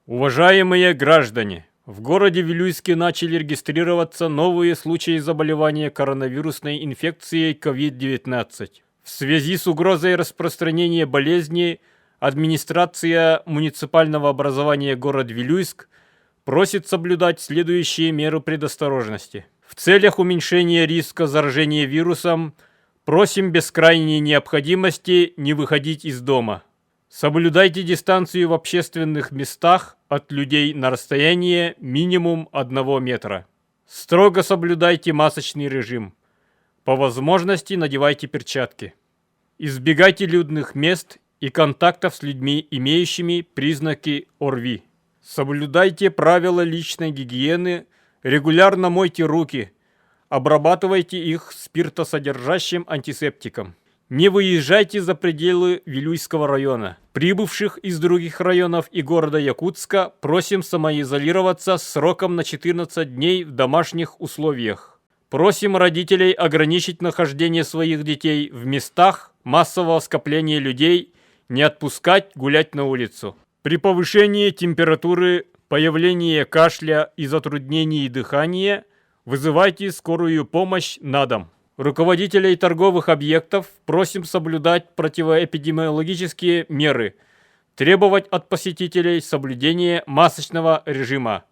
Уважаемые граждане, в городе Вилюйске начали регистрироваться новые случаи заболевания коронавирусной инфекцией COVID-19. В связи с угрозой распространения болезни администрация муниципального образования город Вилюйск просит соблюдать следующие меры предосторожности. В целях уменьшения риска заражения вирусом просим без крайней необходимости не выходить из дома. Соблюдайте дистанцию в общественных местах от людей на расстояние минимум 1 метра. Строго соблюдайте масочный режим. По возможности надевайте перчатки. Избегайте людных мест и контактов с людьми, имеющими признаки ОРВИ. Соблюдайте правила личной гигиены, регулярно мойте руки, обрабатывайте их спиртосодержащим антисептиком. Не выезжайте за пределы Вилюйского района. Прибывших из других районов и города Якутска просим самоизолироваться сроком на 14 дней в домашних условиях. Просим родителей ограничить нахождение своих детей в местах массового скопления людей, не отпускать гулять на улицу. При повышении температуры, появлении кашля и затруднении дыхания вызывайте скорую помощь на дом. Руководителей торговых объектов просим соблюдать противоэпидемиологические меры, требовать от посетителей соблюдения масочного режима.